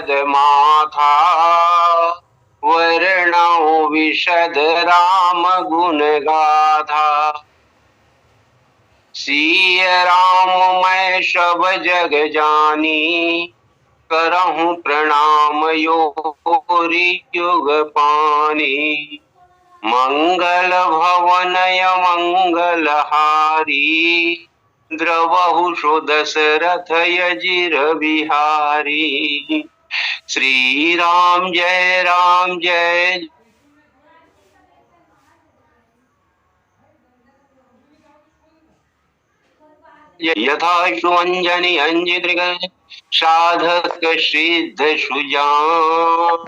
पद माथा, वर्णौ विशद राम गुण गाथा। सिय राम मैं सब जग जानी, करहूं प्रणाम योरी युग पानी। मंगल भवनय मंगलहारी, द्रवहु सो दशरथ यजिर बिहारी। श्री राम जय यथा सुअंजनी अंजित साधक सिद्ध सुजान।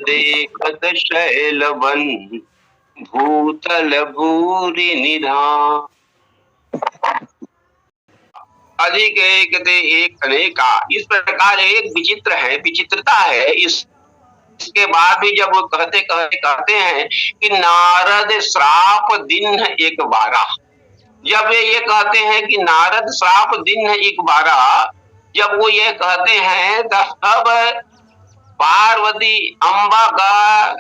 देखत शैल बन भूतल भूरि निधान। अधिक एक ते एक अनेका, इस प्रकार एक विचित्र है, विचित्रता है। इसके बाद भी जब वो कहते हैं कि नारद श्राप दिन एक बारा, जब ये कहते हैं कि नारद श्राप दिन एक बारा, जब वो ये कहते हैं तब पार्वती अम्बा का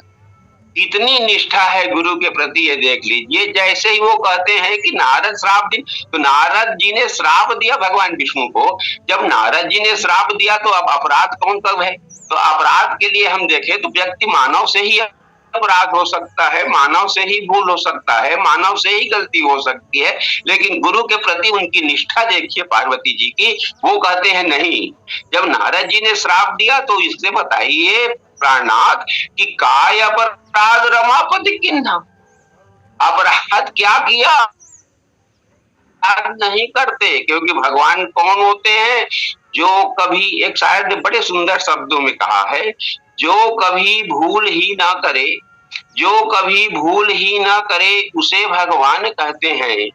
कितनी निष्ठा है गुरु के प्रति, ये देख लीजिए। जैसे ही वो कहते हैं कि नारद श्राप दिन, तो नारद जी ने श्राप दिया भगवान विष्णु को। जब नारद जी ने श्राप दिया तो अब अपराध कौन कब है? तो अपराध के लिए हम देखें तो व्यक्ति मानव से ही अपराध हो सकता है, मानव से ही भूल हो सकता है, मानव से ही गलती हो सकती है। लेकिन गुरु के प्रति उनकी निष्ठा देखिए पार्वती जी की। वो कहते हैं नहीं, जब नारद जी ने श्राप दिया तो इससे बताइए प्राणनाथ कि काय अपराध रमापति किन्हा, अपराध क्या किया? नहीं करते, क्योंकि भगवान कौन होते हैं? जो कभी, एक शायद बड़े सुंदर शब्दों में कहा है, जो कभी भूल ही ना करे, जो कभी भूल ही ना करे उसे भगवान कहते हैं।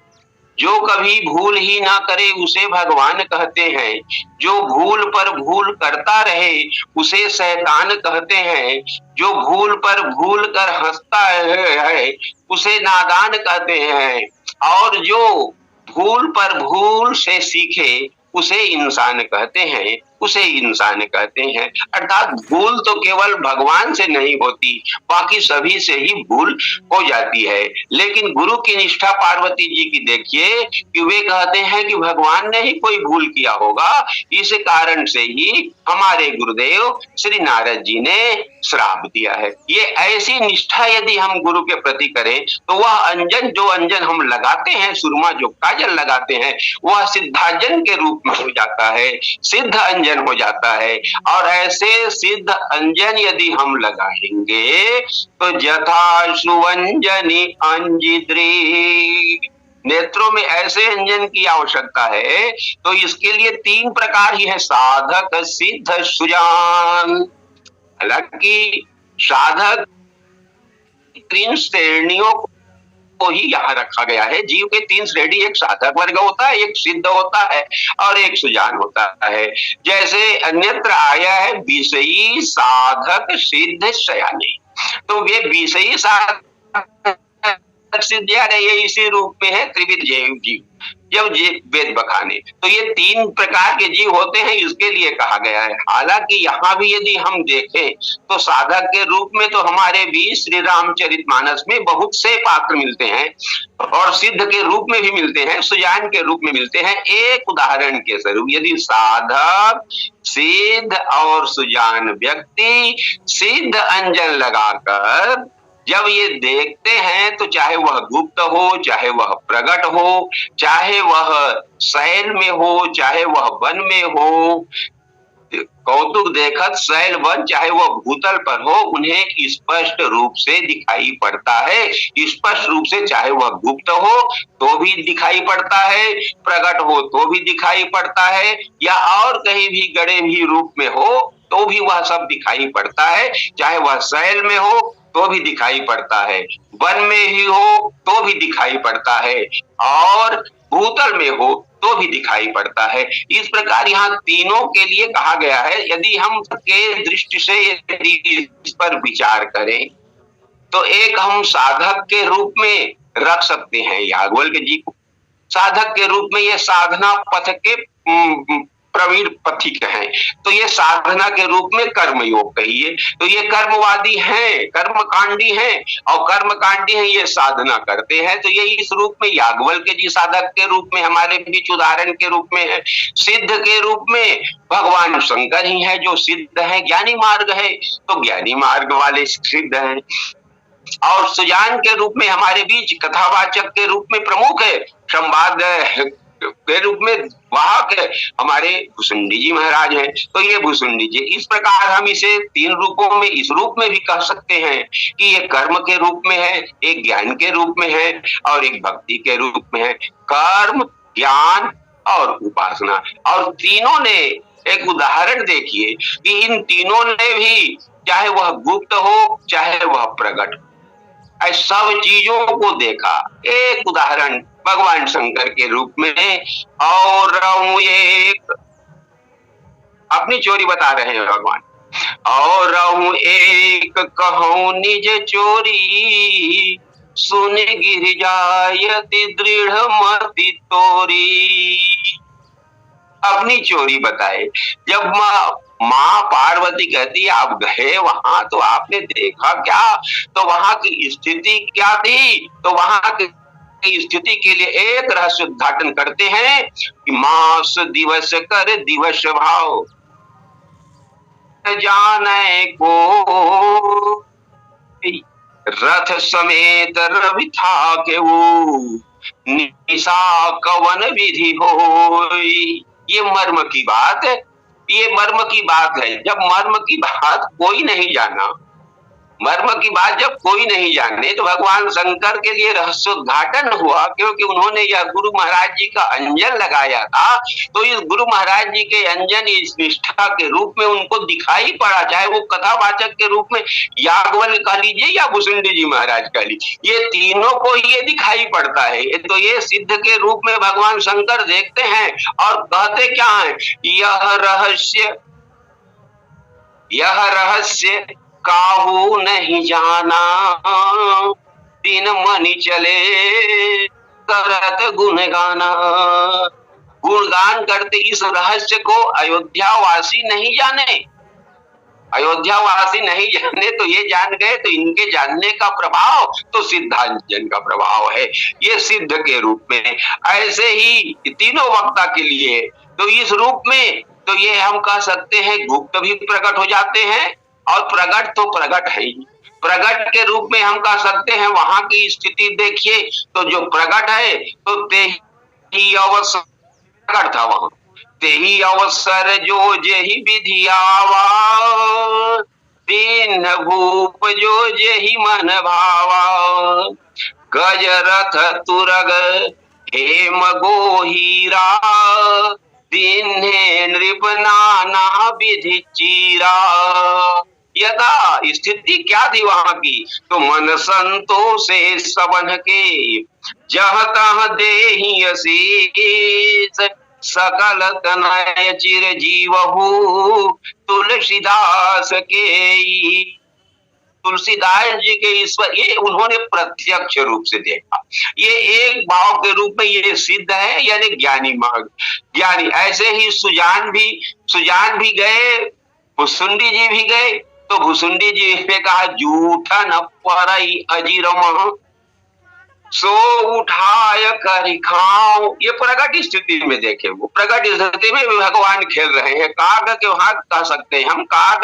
जो कभी भूल ही ना करे उसे भगवान कहते हैं। जो भूल पर भूल करता रहे उसे शैतान कहते हैं। जो भूल पर भूल कर हंसता है उसे नादान कहते हैं। और जो भूल पर भूल से सीखे उसे इंसान कहते हैं, उसे इंसान कहते हैं। अर्थात भूल तो केवल भगवान से नहीं होती, बाकी सभी से ही भूल हो जाती है। लेकिन गुरु की निष्ठा पार्वती जी की देखिए कि वे कहते हैं कि भगवान ने ही कोई भूल किया होगा, इस कारण से ही हमारे गुरुदेव श्री नारद जी ने श्राप दिया है। ये ऐसी निष्ठा यदि हम गुरु के प्रति करें तो वह अंजन, जो अंजन हम लगाते हैं, सुरमा जो काजल लगाते हैं, वह सिद्धांजन के रूप में हो जाता है, सिद्ध अंजन हो जाता है। और ऐसे सिद्ध अंजन यदि हम लगाएंगे तो यथा सुअंजनी अंजिद्री, नेत्रों में ऐसे अंजन की आवश्यकता है। तो इसके लिए 3 प्रकार ही है, साधक सिद्ध सुजान। हालांकि साधक 3 श्रेणियों को ही यहाँ रखा गया है। जीव के 3 श्रेणी, एक साधक वर्ग होता है, एक सिद्ध होता है और एक सुजान होता है। जैसे अन्यत्र आया है विषयी साधक सिद्ध शयानी, तो वे विषयी साधक सिद्ध ये इसी रूप में है त्रिविध जीव, जब वेद बखाने, तो ये 3 प्रकार के जीव होते हैं, इसके लिए कहा गया है। हालांकि यहाँ भी यदि हम देखें तो साधक के रूप में तो हमारे भी श्री रामचरितमानस में बहुत से पात्र मिलते हैं और सिद्ध के रूप में भी मिलते हैं, सुजान के रूप में मिलते हैं। एक उदाहरण के स्वरूप यदि साधक, सिद्ध और सुजान व्यक्ति सिद्ध अंजन लगाकर जब ये देखते हैं तो चाहे वह गुप्त हो, चाहे वह प्रकट हो, चाहे वह शैल में हो, चाहे वह वन में हो, कौतुक देखत शैल वन, चाहे वह भूतल पर हो, उन्हें स्पष्ट रूप से दिखाई पड़ता है। स्पष्ट रूप से, चाहे वह गुप्त हो तो भी दिखाई पड़ता है, प्रकट हो तो भी दिखाई पड़ता है, या और कहीं भी गड़े भी रूप में हो तो भी वह सब दिखाई पड़ता है। चाहे वह शैल में हो तो भी दिखाई पड़ता है, वन में ही हो तो भी दिखाई पड़ता है, और भूतल में हो तो भी दिखाई पड़ता है। इस प्रकार यहाँ तीनों के लिए कहा गया है। यदि हम के दृष्टि से यदि इस पर विचार करें तो एक हम साधक के रूप में रख सकते हैं याज्ञवल्क्य जी को। साधक के रूप में ये साधना पथ के प्रवीण पथिक हैं। तो ये साधना के रूप में कर्मयोग कहिए, तो ये कर्मवादी हैं, कर्मकांडी हैं, और कर्मकांडी हैं, ये साधना करते हैं। तो ये इस रूप में याज्ञवल्क्य जी साधक के रूप में हमारे बीच उदाहरण के रूप में है। सिद्ध के रूप में भगवान शंकर ही है जो सिद्ध है, ज्ञानी मार्ग है तो ज्ञानी मार्ग वाले सिद्ध हैं। और सुजान के रूप में हमारे बीच कथावाचक के रूप में प्रमुख है, संवाद के रूप में वाहक है, हमारे भुसुंडी जी महाराज हैं। तो ये भुसुंडी जी, इस प्रकार हम इसे तीन रूपों में, इस रूप में भी कह सकते हैं कि ये कर्म के रूप में है, एक ज्ञान के रूप में है और एक भक्ति के रूप में है। कर्म, ज्ञान और उपासना, और तीनों ने एक उदाहरण देखिए कि इन तीनों ने भी, चाहे वह गुप्त हो चाहे वह प्रकट, सब चीजों को देखा। एक उदाहरण भगवान शंकर के रूप में, और एक अपनी चोरी बता रहे हैं भगवान, और एक कहूं निज चोरी, सुन गिरिजायति दृढ़ मति तोरी। अपनी चोरी बताए। जब माँ पार्वती कहती है आप गए वहां तो आपने देखा क्या, तो वहां की स्थिति क्या थी, तो वहां की स्थिति के लिए एक रहस्य उद्घाटन करते हैं कि मास दिवस कर दिवस भाव जाने को, रथ समेत रवि था के वो, निशा कवन विधि होई। ये मर्म की बात है, ये मर्म की बात है। जब मर्म की बात कोई नहीं जाना, मर्म की बात जब कोई नहीं जाने, तो भगवान शंकर के लिए रहस्योद्घाटन हुआ, क्योंकि उन्होंने यह गुरु महाराज जी का अंजन लगाया था। तो इस गुरु महाराज जी के अंजन, इस निष्ठा के रूप में उनको दिखाई पड़ा, चाहे वो कथावाचक के रूप में याज्ञवल्क्य कह लीजिए या भुसुंडी जी महाराज कह लीजिए, ये तीनों को ये दिखाई पड़ता है। तो ये सिद्ध के रूप में भगवान शंकर देखते हैं और कहते क्या है, यह रहस्य काहू नहीं जाना, दिन मनि चले करत गुणगाना। गुणगान करते इस रहस्य को अयोध्यावासी नहीं जाने, अयोध्यावासी नहीं जाने तो ये जान गए, तो इनके जानने का प्रभाव तो सिद्धांजन का प्रभाव है, ये सिद्ध के रूप में। ऐसे ही तीनों वक्ता के लिए तो इस रूप में, तो ये हम कह सकते हैं गुप्त भी प्रकट हो जाते हैं, और प्रकट तो प्रकट है ही। प्रकट के रूप में हम कह सकते हैं वहां की स्थिति देखिए, तो जो प्रकट है तो तेही अवसर प्रकट था वहां, तेही अवसर जो जेहि विधि आवा, दीन भूप जो जेहि मन भावा, गज रथ तुरग हेम गोहीरा, दीन्हे नृप नाना विधि चीरा। यथा स्थिति क्या थी वहां की, तो मन संतोषे सबन के, जह तह देहि असीस, सकल तनय चिर जीवहु, तुलसीदास के। तुलसीदास जी के ईश्वर, ये उन्होंने प्रत्यक्ष रूप से देखा, ये एक भाव के रूप में ये सिद्ध है, यानी ज्ञानी मार्ग, ज्ञानी। ऐसे ही सुजान भी गए, भुसुंडी जी भी गए, तो भुसुंडी जी ने कहा जूठा न परई अजीरम, सो उठाय करि खाओ। ये प्रकट स्थिति में देखे, वो प्रकट स्थिति में भी भगवान खेल रहे हैं। काग के भाग कह सकते हैं हम, काग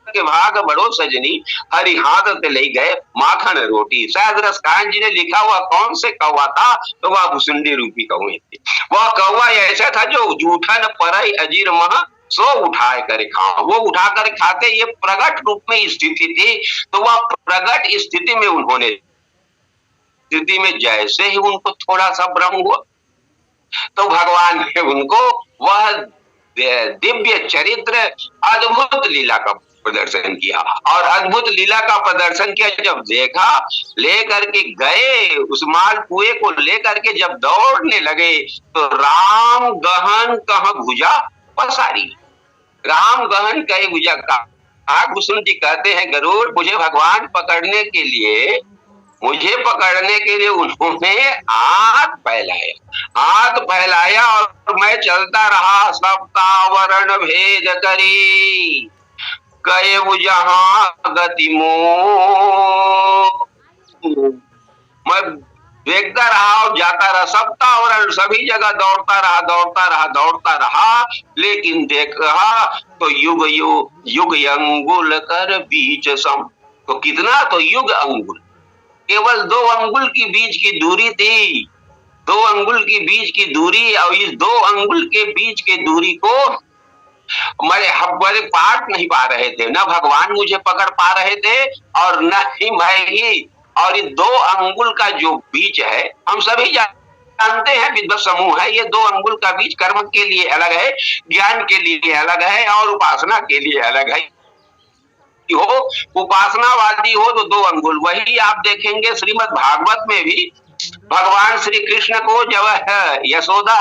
के भाग बड़ो सजनी, हरि हाथ पे ले गए माखन रोटी। शायद रसकान जी ने लिखा हुआ कौन से कौवा था, तो वह भुसुंडी रूपी कौवे थे। वह कौवा ऐसा था जो जूठा न परई अजीर मह, सो उठाए कर खाओ, वो उठा कर खाते। ये प्रकट रूप में स्थिति थी, तो वह प्रकट स्थिति में उन्होंने, स्थिति में जैसे ही उनको थोड़ा सा भ्रम हुआ, तो भगवान ने उनको वह दिव्य चरित्र, अद्भुत लीला का प्रदर्शन किया। और अद्भुत लीला का प्रदर्शन किया जब देखा, लेकर के गए उस मालपुए को लेकर के जब दौड़ने लगे, तो राम गहन कह भुजा पसारी। राम गहन कहे भुजा का भुसुंडी कहते हैं, गरुड़ मुझे भगवान पकड़ने के लिए मुझे पकड़ने के लिए उन्होंने हाथ फैलाया और मैं चलता रहा सप्तावरण भेद करी, कए जहां गति मोह। मैं देखता रहा और जाता रहा, सप्तावरण सभी जगह दौड़ता रहा, लेकिन देख रहा तो युग अंगुल कर बीच सम। तो कितना, तो युग अंगुल, केवल 2 अंगुल की बीच की दूरी थी, 2 अंगुल की बीच की दूरी, और इस 2 अंगुल के बीच की दूरी को हमारे पार नहीं पा रहे थे, न भगवान मुझे पकड़ पा रहे थे और न ही मैं ही। और ये 2 अंगुल का जो बीच है, हम सभी जानते हैं विद्वत समूह है, ये 2 अंगुल का बीच कर्म के लिए अलग है, ज्ञान के लिए अलग है और उपासना के लिए अलग है। हो उपासनावादी हो तो 2 अंगुल, वही आप देखेंगे श्रीमद् भागवत में भी भगवान श्री कृष्ण को जब यशोदा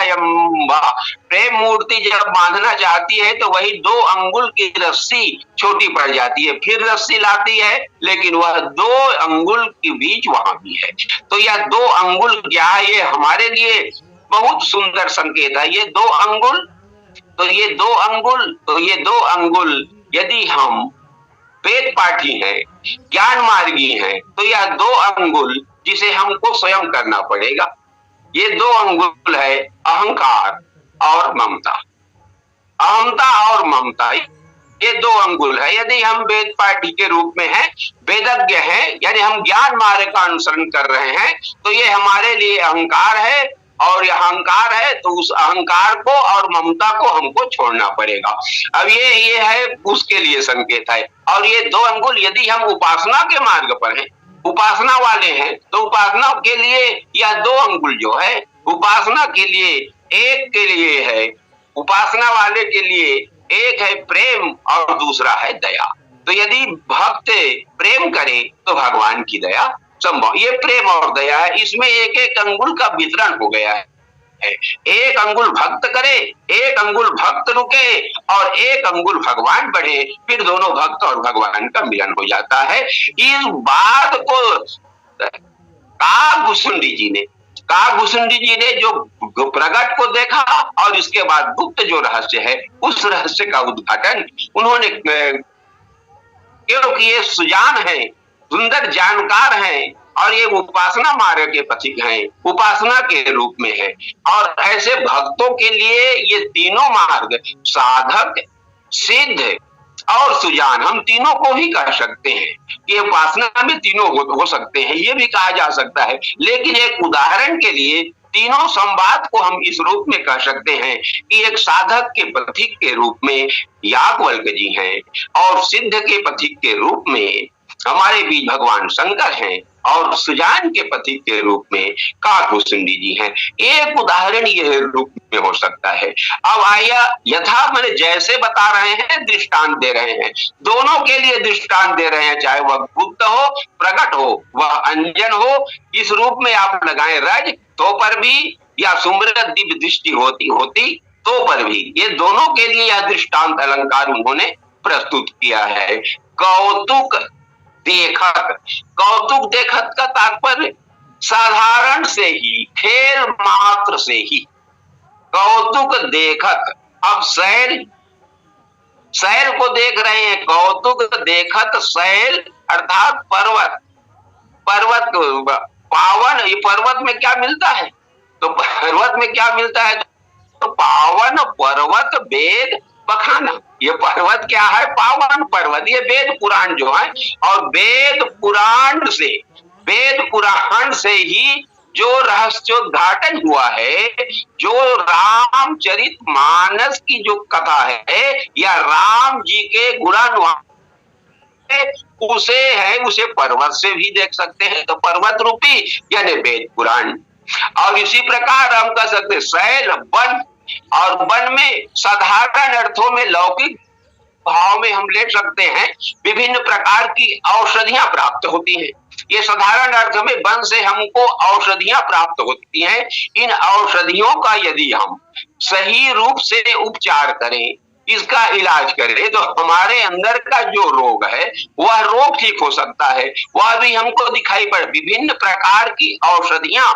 प्रेम मूर्ति जब बांधना चाहती है तो वही 2 अंगुल की रस्सी छोटी पड़ जाती है, फिर रस्सी लाती है, लेकिन वह 2 अंगुल के बीच वहां भी है। तो यह 2 अंगुल क्या है, ये हमारे लिए बहुत सुंदर संकेत है। ये 2 अंगुल, तो ये 2 अंगुल, तो ये 2 अंगुल यदि हम वेद पाठी हैं, ज्ञान मार्गी हैं, तो यह 2 अंगुल जिसे हमको स्वयं करना पड़ेगा। ये 2 अंगुल है अहंकार और ममता, अहमता और ममता, ये 2 अंगुल है। यदि हम वेद पाठी के रूप में हैं, वेदज्ञ हैं, यानी हम ज्ञान मार्ग का अनुसरण कर रहे हैं, तो ये हमारे लिए अहंकार है, और यह अहंकार है तो उस अहंकार को और ममता को हमको छोड़ना पड़ेगा। अब ये है, उसके लिए संकेत है। और ये 2 अंगुल यदि हम उपासना के मार्ग पर हैं, उपासना वाले हैं, तो उपासना के लिए यह 2 अंगुल जो है उपासना के लिए, एक के लिए है उपासना वाले के लिए, एक है प्रेम और दूसरा है दया। तो यदि भक्त प्रेम करे तो भगवान की दया संभव। ये प्रेम और दया है, इसमें एक एक अंगुल का वितरण हो गया है। एक अंगुल भक्त करे, एक अंगुल भक्त रुके और एक अंगुल भगवान बढ़े, फिर दोनों भक्त और भगवान का मिलन हो जाता है। इस बात को काकभूषुंडी जी ने जो प्रगट को देखा और इसके बाद गुप्त जो रहस्य है, उस रहस्य का उद्घाटन उन्होंने, क्योंकि ये सुजान है, सुंदर जानकार हैं और ये उपासना मार्ग के पथिक हैं, उपासना के रूप में है। और ऐसे भक्तों के लिए ये तीनों मार्ग, साधक, सिद्ध और सुजान, हम तीनों को ही कह सकते हैं कि उपासना में तीनों हो सकते हैं, ये भी कहा जा सकता है। लेकिन एक उदाहरण के लिए तीनों संवाद को हम इस रूप में कह सकते हैं कि एक साधक के पथिक के रूप में याज्ञवल्क्य जी हैं, और सिद्ध के पथिक के रूप में हमारे बीच भगवान शंकर हैं, और सुजान के पथिक के रूप में काकभूषुंडी जी हैं। एक उदाहरण यह रूप में हो सकता है। अब आया यथा मैंने जैसे बता रहे हैं, दृष्टांत दे रहे हैं, दोनों के लिए दृष्टांत दे रहे हैं, चाहे वह गुप्त हो, प्रकट हो, वह अंजन हो, इस रूप में आप लगाएं रज तो पर भी, या सुमृत दिव्य दृष्टि होती तो पर भी, ये दोनों के लिए यह दृष्टांत अलंकार उन्होंने प्रस्तुत किया है। कौतुक देखत का तात्पर्य साधारण से ही, खेल मात्र से ही कौतुक देखत। अब शैल को देख रहे हैं, कौतुक देखत शैल अर्थात पर्वत पावन। ये पर्वत में क्या मिलता है, तो पर्वत में क्या मिलता है, तो पावन पर्वत वेद बखाना। ये पर्वत क्या है, पावन पर्वत, ये वेद पुराण जो है, और वेद पुराण से ही जो रहस्योद्घाटन हुआ है, जो रामचरित मानस की जो कथा है, या राम जी के गुणानुवाद उसे पर्वत से भी देख सकते हैं, तो पर्वत रूपी यानी वेद पुराण। और इसी प्रकार हम कह सकते शैल वन, और वन में साधारण अर्थों में लौकिक भाव में हम ले सकते हैं, विभिन्न प्रकार की औषधियां प्राप्त होती हैं। ये साधारण अर्थ में वन से हमको औषधियां प्राप्त होती हैं। इन औषधियों का यदि हम सही रूप से उपचार करें, इसका इलाज करे तो हमारे अंदर का जो रोग है वह रोग ठीक हो सकता है। वह भी हमको दिखाई पड़, विभिन्न प्रकार की औषधियां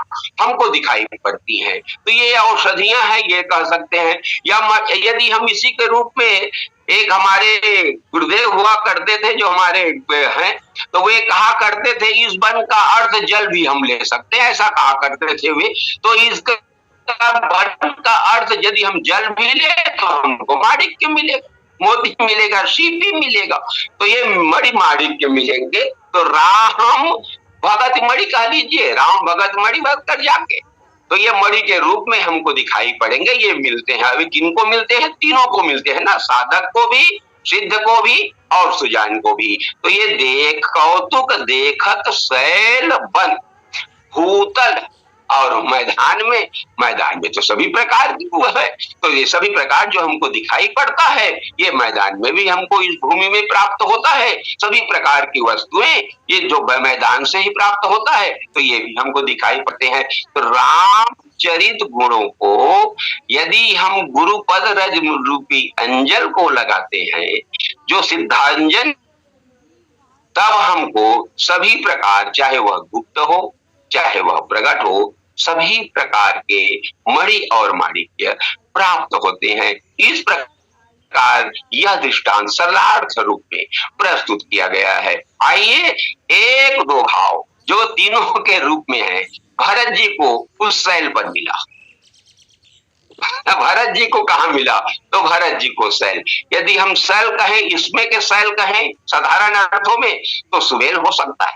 हमको दिखाई पड़ती हैं। तो ये औषधियां हैं, ये कह सकते हैं। या यदि हम इसी के रूप में, एक हमारे गुरुदेव हुआ करते थे जो हमारे हैं, तो वे कहा करते थे इस वन का अर्थ जल भी हम ले सकते हैं, ऐसा कहा करते थे वे। तो इसका वन का अर्थ यदि हम जल भी ले तो हमको माणिक्य मिलेगा, मोती मिलेगा, सीपी मिलेगा। तो ये मणि माणिक्य मिलेंगे। तो राम भगत मणि कह लीजिए, राम भगत मणि भक्त कर जाके, तो ये मणि के रूप में हमको दिखाई पड़ेंगे। ये मिलते हैं, अभी किनको मिलते हैं? तीनों को मिलते हैं ना, साधक को भी, सिद्ध को भी और सुजान को भी। तो ये देख कौतुक देखत शैल वन भूतल और मैदान में तो सभी प्रकार की वो है। तो ये सभी प्रकार जो हमको दिखाई पड़ता है, ये मैदान में भी हमको इस भूमि में प्राप्त होता है। सभी प्रकार की वस्तुएं ये जो मैदान से ही प्राप्त होता है, तो ये भी हमको दिखाई पड़ते हैं। तो रामचरित गुणों को यदि हम गुरुपद रज रूपी अंजल को लगाते हैं, जो सिद्धांजन, तब हमको सभी प्रकार, चाहे वह गुप्त हो चाहे वह प्रकट हो, सभी प्रकार के मणि और माणिक्य प्राप्त होते हैं। इस प्रकार यह दृष्टांत सरलार्थ रूप में प्रस्तुत किया गया है। आइए एक दो भाव जो तीनों के रूप में है। भरत जी को उस शैल पर मिला, भरत जी को कहा मिला? तो भरत जी को शैल, यदि हम शैल कहें, इसमें के शैल कहें साधारण अर्थों में, तो सुबेल हो सकता है,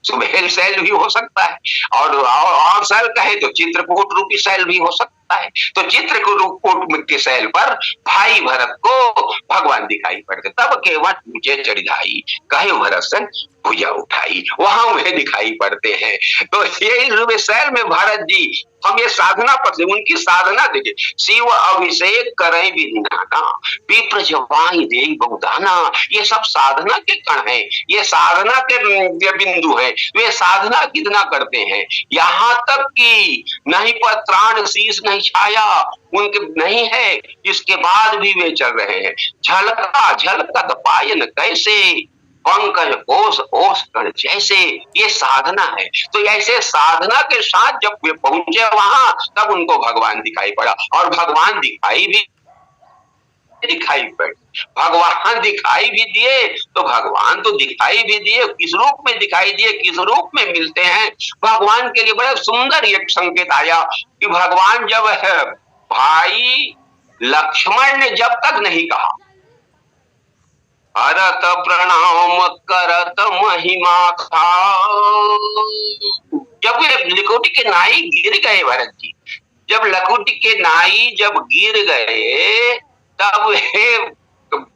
सुबेल शैल भी हो सकता है। और शैल कहे तो चित्रकूट रूपी शैल भी हो सकता है। तो चित्रकूट के शैल पर भाई भरत को भगवान दिखाई पड़ते। तब केवट ऊंचे चढ़ाई, कहे भरत सन भुजा उठाई, वहां वे दिखाई पड़ते हैं। तो ये शैल में भरत जी, हम ये साधना पर से उनकी साधना देखिए, शिव अभिषेक करे विधिनाना, विप्र जवाई देई बहुदाना, ये सब साधना के कण है, ये साधना के बिंदु है। वे साधना कितना करते हैं, यहाँ तक कि नहीं पत्राण शीश नहीं छाया उनके नहीं है, इसके बाद भी वे चल रहे हैं। झलका झलकत पायन कैसे, पंकज ओस ओस कर जैसे, ये साधना है। तो ऐसे साधना के साथ जब वे पहुंचे वहां, तब उनको भगवान दिखाई पड़ा। और भगवान दिखाई पड़े, भगवान दिखाई भी दिए। तो भगवान तो दिखाई भी दिए, किस रूप में दिखाई दिए, किस रूप में मिलते हैं? भगवान के लिए बड़ा सुंदर एक संकेत आया कि भगवान जब है, भाई लक्ष्मण ने जब तक नहीं कहा भरत प्रणाम करत महिमा था, जब वे लकुटी के नाई गिर गए, भरत जी जब लकुटी के नाई जब गिर गए, तब वे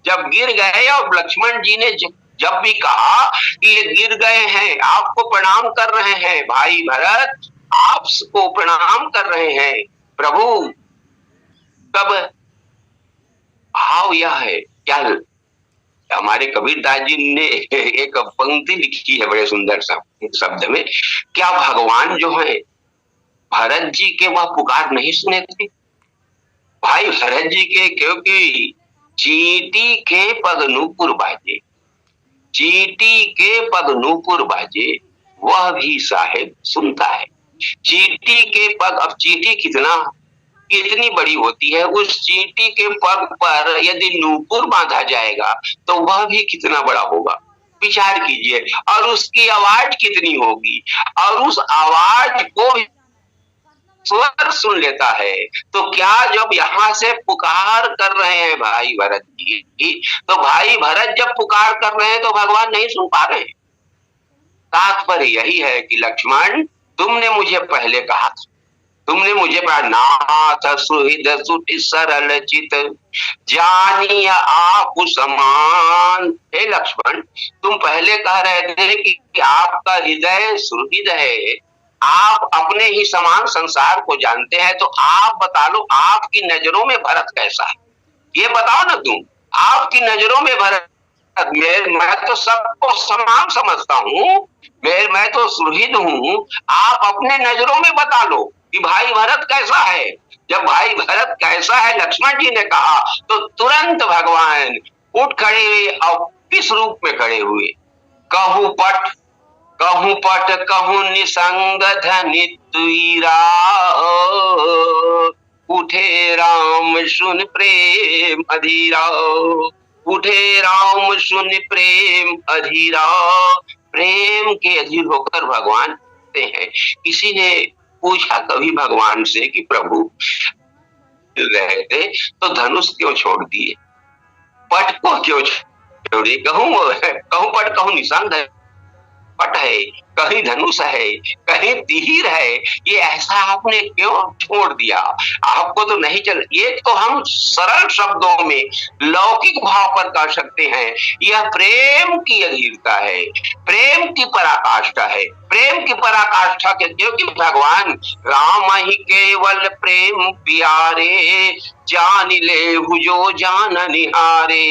जब गिर गए और लक्ष्मण जी ने जब भी कहा कि ये गिर गए हैं, आपको प्रणाम कर रहे हैं, भाई भरत आपको प्रणाम कर रहे हैं प्रभु, तब भाव यह है। क्या हमारे कबीरदास जी ने एक पंक्ति लिखी है बड़े सुंदर शब्द में, क्या भगवान जो है भरत जी के वह पुकार नहीं सुने थे? भाई भरत जी के, क्योंकि चींटी के पग नूपुर बाजे, चींटी के पग नूपुर बाजे, वह भी साहेब सुनता है। चींटी के पग, अब चींटी कितनी बड़ी होती है, उस चींटी के पग पर यदि नूपुर बांधा जाएगा तो वह भी कितना बड़ा होगा, विचार कीजिए। और उसकी आवाज कितनी होगी, और उस आवाज को स्वर सुन लेता है। तो क्या जब यहाँ से पुकार कर रहे हैं भाई भरत जी, तो भाई भरत जब पुकार कर रहे हैं तो भगवान नहीं सुन पा रहे? तात्पर्य यही है कि लक्ष्मण, तुमने मुझे पहले कहा था, तुमने मुझे नाथ सुहृद सुटि सरल चित जानिय आप समान। हे लक्ष्मण, तुम पहले कह रहे थे कि आपका हृदय सुहृद है, आप अपने ही समान संसार को जानते हैं। तो आप बता लो, आपकी नजरों में भरत कैसा है, ये बताओ ना तुम। आपकी नजरों में भरत, मैं तो सबको समान समझता हूँ, मैं तो सुहृद हूँ, आप अपने नजरों में बता लो कि भाई भरत कैसा है। जब भाई भरत कैसा है लक्ष्मण जी ने कहा, तो तुरंत भगवान उठ खड़े हुए और किस रूप में खड़े हुए? कहूँ पट, कहूँ पट, कहूँ निसंग धनि तुईरा, उठे राम सुन प्रेम अधीरा, उठे राम सुन प्रेम अधीरा। प्रेम के अधीर होकर भगवान हैं। किसी ने पूछा कभी भगवान से कि प्रभु रहे थे तो धनुष क्यों छोड़ दिए, पट को क्यों छोड़िए? कहूँ पट, कहूँ निशान पट है, कहीं धनुष है, कहीं तीर है, ये ऐसा आपने क्यों छोड़ दिया? आपको तो नहीं चल। ये तो हम सरल शब्दों में लौकिक भाव पर कह सकते हैं, यह प्रेम की अधीरता है, प्रेम की पराकाष्ठा है, प्रेम की पराकाष्ठा के, क्योंकि भगवान राम ही केवल प्रेम प्यारे, जान ले जो जान निहारे।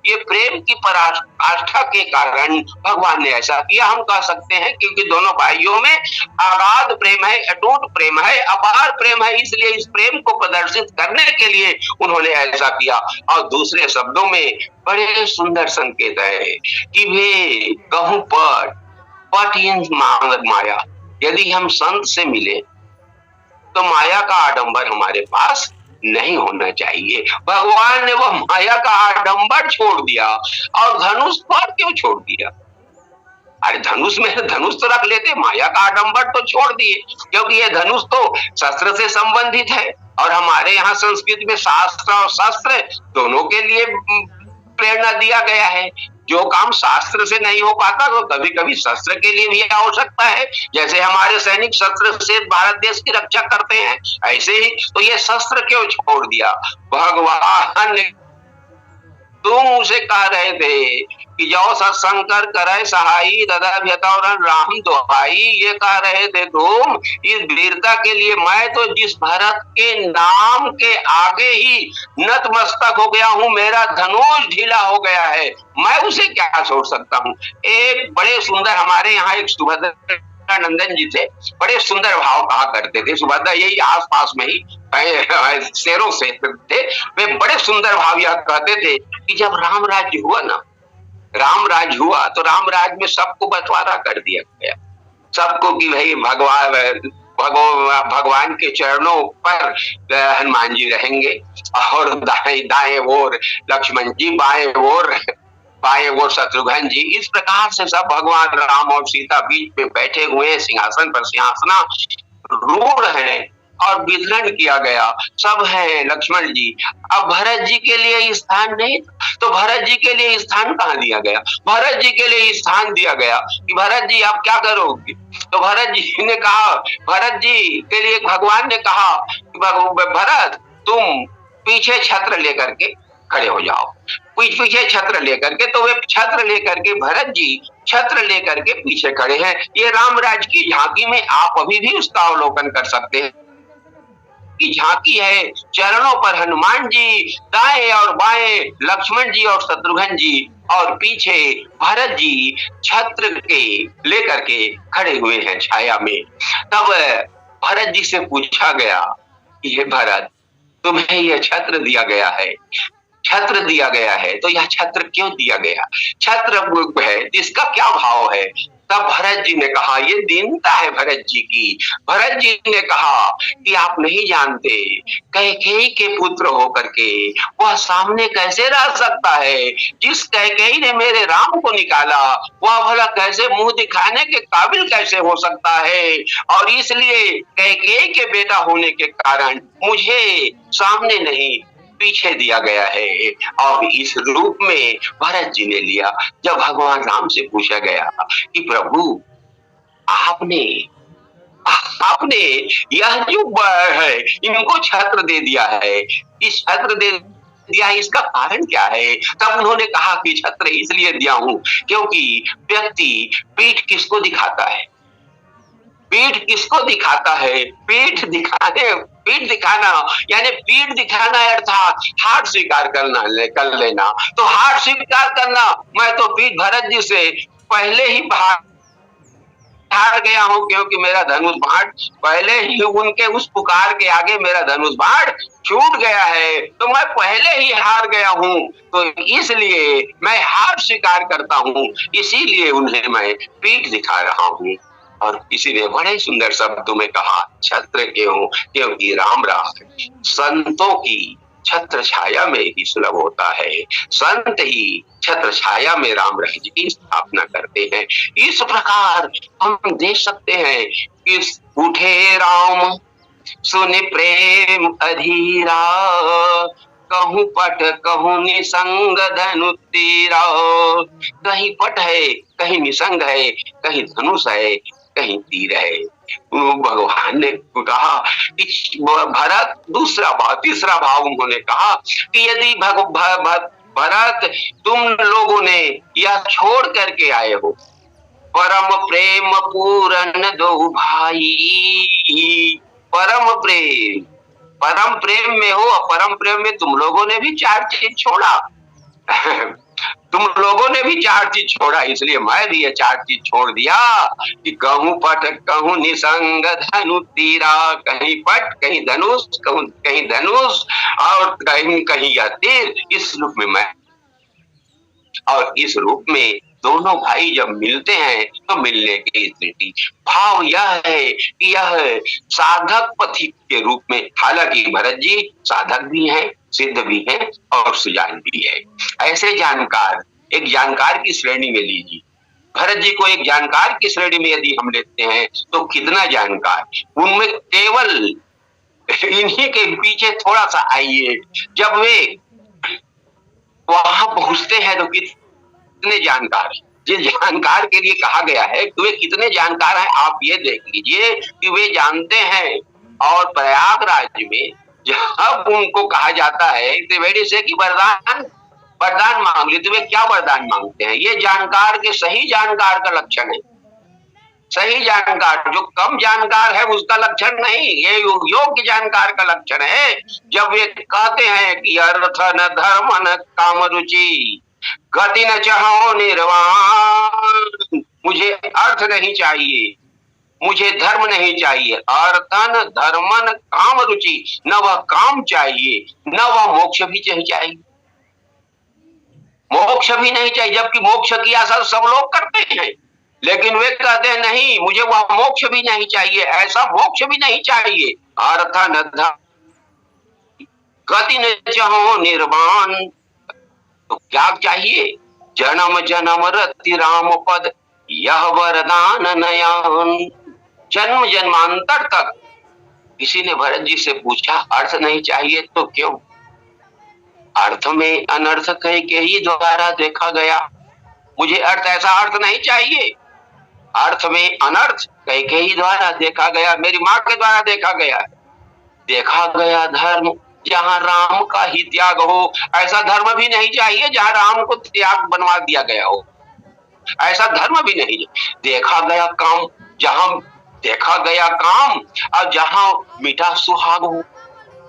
ये प्रेम की पराकाष्ठा के कारण भगवान ने ऐसा किया। हम कह सकते हैं क्योंकि दोनों भाइयों में अगाध प्रेम है, अटूट प्रेम है, अपार प्रेम है, इसलिए इस प्रेम को प्रदर्शित करने के लिए उन्होंने ऐसा किया। और दूसरे शब्दों में बड़े सुंदर संकेत है कि वे कहूँ पट इन माया, यदि हम संत से मिले तो माया का आडंबर हमारे पास नहीं होना चाहिए। भगवान ने वह माया का आडंबर छोड़ दिया और धनुष पर क्यों छोड़ दिया? अरे धनुष में धनुष तो रख लेते, माया का आडंबर तो छोड़ दिए, क्योंकि ये धनुष तो शस्त्र से संबंधित है और हमारे यहाँ संस्कृत में शास्त्र और शस्त्र दोनों के लिए प्रेरणा दिया गया है। जो काम शास्त्र से नहीं हो पाता तो कभी कभी शस्त्र के लिए भी आवश्यकता है। जैसे हमारे सैनिक शस्त्र से भारत देश की रक्षा करते हैं, ऐसे ही तो ये शस्त्र क्यों छोड़ दिया? भगवान तुम उसे कह रहे थे कि जो सत्संकर करे सहाई दादा व्यतावरण राम दोहाई, ये कह रहे थे तुम इस वीरता के लिए। मैं तो जिस भरत के नाम के आगे ही नतमस्तक हो गया हूँ, मेरा धनुष ढीला हो गया है, मैं उसे क्या छोड़ सकता हूँ? एक बड़े सुंदर हमारे यहाँ एक सुभद्रा नंदन जी थे, बड़े सुंदर भाव कहा करते थे। सुभद्रा यही आस पास में ही शेरों से थे, वे बड़े सुंदर भाव यह कहते थे कि जब राम राज्य हुआ ना, राम राज्य हुआ तो राम राज्य में सबको बंटवारा कर दिया गया, सबको कि भाई भगवान के चरणों पर हनुमान जी रहेंगे और दाएं ओर लक्ष्मण जी, बाएं ओर शत्रुघ्न जी। इस प्रकार से सब भगवान राम और सीता बीच में बैठे हुए सिंहासन पर सिंहासना रूढ़ है और वितरण किया गया, सब है लक्ष्मण जी। अब भरत जी के लिए स्थान नहीं, तो भरत जी के लिए स्थान कहाँ दिया गया? भरत जी के लिए स्थान दिया गया कि भरत जी आप क्या करोगे? तो भरत जी ने कहा, भरत जी के लिए भगवान ने कहा कि भरत तुम पीछे छत्र लेकर के खड़े हो जाओ, पीछे छत्र लेकर के। तो वे छत्र लेकर के, भरत जी छत्र लेकर के पीछे खड़े हैं। ये रामराज की झांकी में आप अभी भी उसका अवलोकन कर सकते हैं की झांकी है। चरणों पर हनुमान जी, दाएं और बाएं लक्ष्मण जी और शत्रुघ्न जी, और पीछे भरत जी छत्र के लेकर के खड़े हुए हैं छाया में। तब भरत जी से पूछा गया कि हे भरत, तुम्हें यह छत्र दिया गया है, छत्र दिया गया है, तो यह छत्र क्यों दिया गया? छत्र है, इसका क्या भाव है? तब भरत जी ने कहा, ये दीनता है भरत जी की। भरत जी ने कहा कि आप नहीं जानते, कैकेयी के पुत्र होकर के वह सामने कैसे रह सकता है? जिस कैकेयी ने मेरे राम को निकाला वह भला कैसे मुंह दिखाने के काबिल कैसे हो सकता है? और इसलिए कैकेयी के बेटा होने के कारण मुझे सामने नहीं पीछे दिया गया है। और इस रूप में भरत जी ने लिया। जब भगवान राम से पूछा गया कि प्रभु आपने यह जो है इनको छत्र दे दिया है, इस छत्र दे दिया है, इसका कारण क्या है? तब उन्होंने कहा कि छत्र इसलिए दिया हूं क्योंकि व्यक्ति पीठ किसको दिखाता है? पीठ किसको दिखाता है? पीठ दिखाना यानी पीठ दिखाना अर्थात हार स्वीकार करना, कर लेना। तो हार स्वीकार करना, मैं तो पीठ भरत जी से पहले ही हार गया हूँ क्योंकि मेरा धनुष बाण पहले ही उनके उस पुकार के आगे मेरा धनुष बाण छूट गया है, तो मैं पहले ही हार गया हूँ, तो इसलिए मैं हार स्वीकार करता हूँ, इसीलिए उन्हें मैं पीठ दिखा रहा हूँ। और किसी ने बड़े सुंदर शब्दों में कहा, छत्र क्यों, क्योंकि राम राज संतों की छत्र छाया में ही सुलभ होता है, संत ही छत्र छाया में राम राज्य की स्थापना करते हैं। इस प्रकार हम देख सकते हैं कि उठे राम सुन प्रेम अधीरा, कहूँ पट कहूँ निसंग धनु तीरा। कहीं पट है, कहीं निसंग है, कहीं धनुष है, कहीं तीर है। भगवान ने कहा कि भरत, दूसरा भाव, तीसरा भाव उन्होंने कहा कि यदि भरत तुम लोगों ने यह छोड़ करके आए हो, परम प्रेम पूरन दो भाई, परम प्रेम में हो, परम प्रेम में तुम लोगों ने भी चार चीज छोड़ा तुम लोगों ने भी चार चीज छोड़ा, इसलिए मैं भी ये चार चीज छोड़ दिया कि कहूँ पट कहूँ निसंग धनु तीरा, कहीं पट कहीं धनुष, कहीं धनुष और कहीं कहीं यह तीर। इस रूप में मैं, और इस रूप में दोनों भाई जब मिलते हैं तो मिलने की स्थिति भाव यह है कि यह साधक पथिक के रूप में, हालांकि भरत जी साधक भी हैं, सिद्ध भी हैं और सुजान भी है। ऐसे जानकार, एक जानकार की श्रेणी में लीजिए, भरत जी को एक जानकार की श्रेणी में यदि हम लेते हैं तो कितना जानकार, उनमें केवल इन्हीं के पीछे थोड़ा सा आइए, जब वे वहां पहुंचते हैं तो कितने जानकार, जिस जानकार के लिए कहा गया है कि वे कितने जानकार हैं, आप ये देख लीजिए कि वे जानते हैं। और प्रयागराज में जब उनको कहा जाता है त्रिवेणी से कि वरदान मांग ली, तो वे क्या वरदान मांगते हैं? ये जानकार के, सही जानकार का लक्षण है। सही जानकार, जो कम जानकार है उसका लक्षण नहीं, ये योग्य जानकार का लक्षण है। जब वे कहते हैं कि अर्थ न धर्म न काम रुचि, गति न चाहो निर्वाण, मुझे अर्थ नहीं चाहिए, मुझे धर्म नहीं चाहिए, अर्थन धर्मन काम रुचि, न वह काम चाहिए न वह मोक्ष भी चाहिए, मोक्ष भी नहीं चाहिए, जबकि मोक्ष की आशा सब लोग करते हैं, लेकिन वे कहते हैं नहीं, मुझे वह मोक्ष भी नहीं चाहिए, ऐसा मोक्ष भी नहीं चाहिए। अर्थन गति न चाहो निर्वाण, तो क्या चाहिए? जन्म जन्म रति राम पद, यह वरदान नयन। जन्म जन्मांतर तक किसी ने भरत जी से पूछा अर्थ नहीं चाहिए तो क्यों? अर्थ में अनर्थ कह के ही द्वारा देखा गया, मुझे अर्थ, ऐसा अर्थ नहीं चाहिए, अर्थ में अनर्थ कह के ही द्वारा देखा गया, मेरी माँ के द्वारा देखा गया धर्म जहाँ राम का ही त्याग हो, ऐसा धर्म भी नहीं चाहिए जहाँ राम को त्याग बनवा दिया गया हो, ऐसा धर्म भी नहीं। देखा गया काम, जहाँ देखा गया काम और जहाँ मीठा सुहाग हो,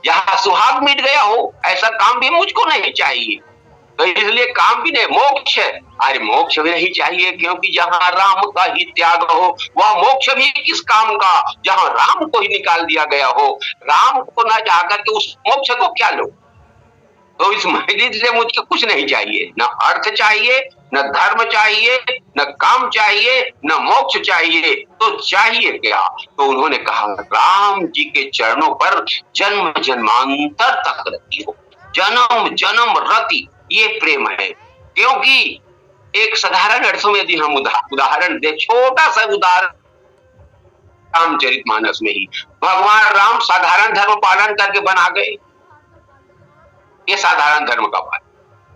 जहाँ सुहाग मिट गया हो, ऐसा काम भी मुझको नहीं चाहिए, तो इसलिए काम भी नहीं। मोक्ष, अरे मोक्ष भी नहीं चाहिए क्योंकि जहाँ राम का ही त्याग हो, वह मोक्ष भी किस काम का जहाँ राम को ही निकाल दिया गया हो, राम को ना जाकर के उस मोक्ष को क्या लो? तो इस मस्जिद से मुझको कुछ नहीं चाहिए, न अर्थ चाहिए, न धर्म चाहिए, न काम चाहिए, न मोक्ष चाहिए, तो चाहिए क्या? तो उन्होंने कहा राम जी के चरणों पर जन्म जन्मांतर तक रति हो, जन्म जन्म रति, ये प्रेम है। क्योंकि एक साधारण अर्थों में यदि हम उदाहरण दे, छोटा सा उदाहरण रामचरितमानस में ही भगवान राम साधारण धर्म पालन करके बना गए, ये साधारण धर्म का पालन,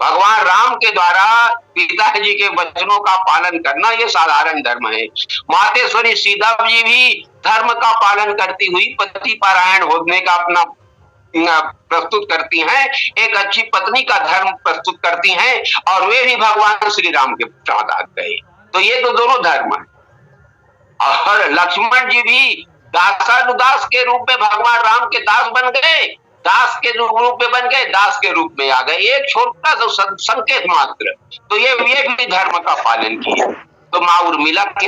भगवान राम के द्वारा पिताजी के वचनों का पालन करना, ये साधारण धर्म है। मातेश्वरी सीता जी भी धर्म का पालन करती हुई पति पारायण होने का अपना प्रस्तुत करती हैं, एक अच्छी पत्नी का धर्म प्रस्तुत करती हैं, और वे भी भगवान श्री राम के साथ गए, तो ये तो दोनों धर्म है। और लक्ष्मण जी भी दासानुदास के रूप में भगवान राम के दास बन गए, दास के रूप में बन गए, दास के रूप में आ गए, एक छोटा सा संकेत मात्र, तो ये भी धर्म का पालन किया। तो माँ उर्मिला के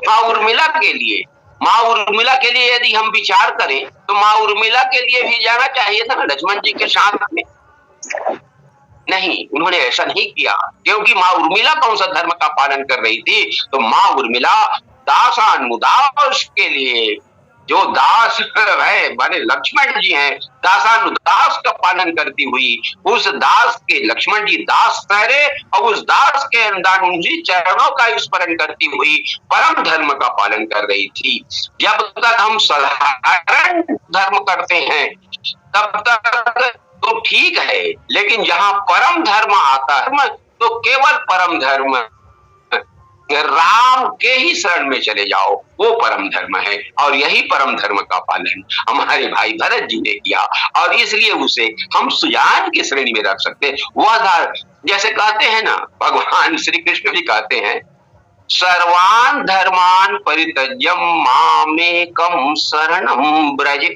माँ उर्मिला के लिए, माँ उर्मिला के लिए यदि हम विचार करें तो माँ उर्मिला के लिए भी जाना चाहिए था ना लक्ष्मण जी के साथ में। नहीं, उन्होंने ऐसा नहीं किया, क्योंकि माँ उर्मिला कौन सा धर्म का पालन कर रही थी? तो माँ उर्मिला दासानुदास के लिए, जो दास है माने लक्ष्मण जी हैं, दासानुदास का पालन करती हुई उस दास के, लक्ष्मण जी दास ठहरे और उस दास के अंदर उन्हीं चरणों का स्मरण करती हुई परम धर्म का पालन कर रही थी। जब तक हम साधारण धर्म करते हैं तब तक तो ठीक है, लेकिन जहां परम धर्म आता है तो केवल परम धर्म राम के ही शरण में चले जाओ, वो परम धर्म है। और यही परम धर्म का पालन हमारे भाई भरत जी ने किया, और इसलिए उसे हम सुजान की श्रेणी में रख सकते हैं। वह जैसे कहते हैं ना, भगवान श्री कृष्ण भी कहते हैं, सर्वान धर्मान परित्यज्य मामेकम शरणम ब्रज।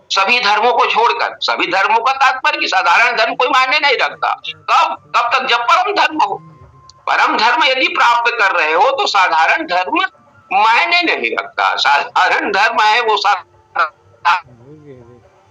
सभी धर्मों को छोड़कर, सभी धर्मों का तात्पर्य कि साधारण धर्म कोई मायने नहीं रखता। कब तक? जब परम धर्म हो। परम धर्म यदि प्राप्त कर रहे हो तो साधारण धर्म मायने नहीं रखता। साधारण धर्म है वो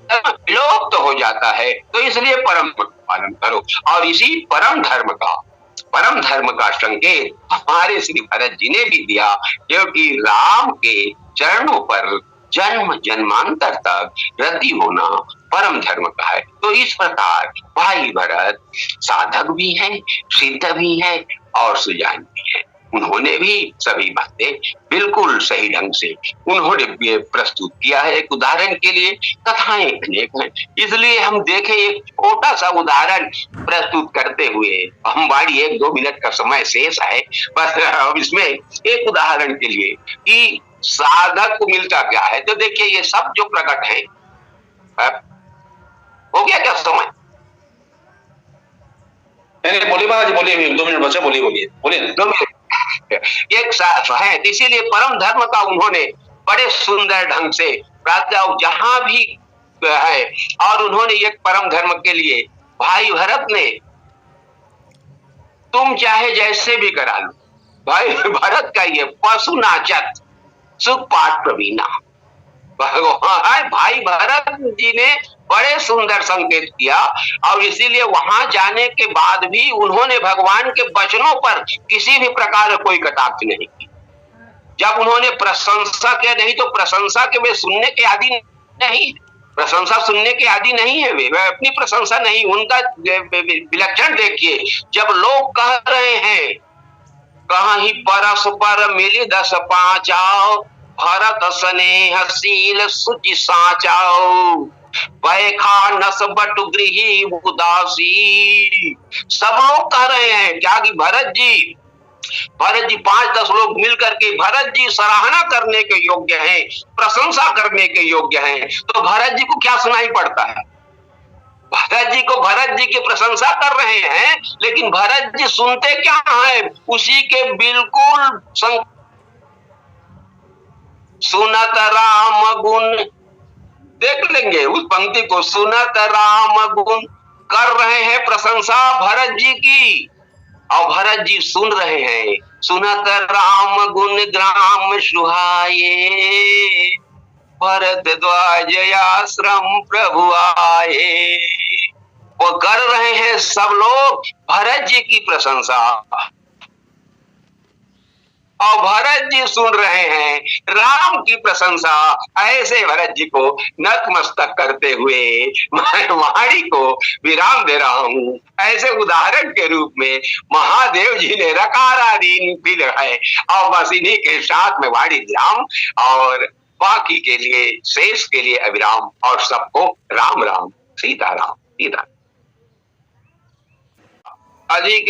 विलुप्त हो जाता है। तो इसलिए परम पालन करो, और इसी परम धर्म का संकेत हमारे श्री भरत जी ने भी दिया, क्योंकि राम के चरणों पर जन्म जन्मांतर तक रति होना परम धर्म का है। तो इस प्रकार भाई भरत साधक भी हैं, सिद्ध भी हैं और सुजान भी हैं। उन्होंने भी सभी बातें बिल्कुल सही ढंग से उन्होंने प्रस्तुत किया है। एक उदाहरण के लिए कथाएं अनेक हैं, इसलिए हम देखें एक छोटा सा उदाहरण प्रस्तुत करते हुए, हम बाड़ी 1-2 मिनट का समय शेष है, बस अब इसमें एक उदाहरण के लिए कि साधक को मिलता क्या है। तो देखिए ये सब जो प्रकट है, हो गया क्या समय? नहीं, बोलिए महाराज, बोलिए, 2 मिनट बचा, बोलिए 2 मिनट एक साथ है। इसीलिए परम धर्म का उन्होंने बड़े सुंदर ढंग से जहां भी है, और उन्होंने एक परम धर्म के लिए भाई भरत ने, तुम चाहे जैसे भी करा लो, भाई भरत का ये पशु नाचत सुख पाठ प्रवीणा, भगवान भाई भरत जी ने बड़े सुंदर संकेत किया। और इसीलिए वहां जाने के बाद भी उन्होंने भगवान के वचनों पर किसी भी प्रकार कोई कटाक्ष नहीं की। जब उन्होंने प्रशंसा किया, नहीं तो प्रशंसा के वे सुनने के आदि नहीं, प्रशंसा सुनने के आदि नहीं है, वे अपनी प्रशंसा नहीं, उनका विलक्षण देखिए। जब लोग कह रहे हैं कहीं परस्पर मिली 10-5 भरत स्नेहशील सुचि साचाओ, बैखा नस बटु गृही उदासी। सब लोग कह रहे हैं क्या कि भरत जी 5-10 लोग मिलकर के भरत जी सराहना करने के योग्य हैं, प्रशंसा करने के योग्य हैं। तो भरत जी को क्या सुनाई पड़ता है? भरत जी को, भरत जी की प्रशंसा कर रहे हैं, लेकिन भरत जी सुनते क्या है? उसी के बिल्कुल सुनत राम गुण, देख लेंगे उस पंक्ति को, सुनत राम गुण कर रहे हैं प्रशंसा भरत जी की, और भरत जी सुन रहे हैं, सुनत राम गुण ग्राम सुहाए, भरत ध्वज आश्रम प्रभु आए। वो कर रहे हैं सब लोग भरत जी की प्रशंसा, और भरत जी सुन रहे हैं राम की प्रशंसा। ऐसे भरत जी को नतमस्तक करते हुए मैं वाणी को विराम दे रहा हूं। ऐसे उदाहरण के रूप में महादेव जी ने रकारादीन भी लगाए, और बस इन्हीं के साथ में वाणी विराम, और बाकी के लिए, शेष के लिए अविराम, और सबको राम राम, सीताराम, सीता। अधिक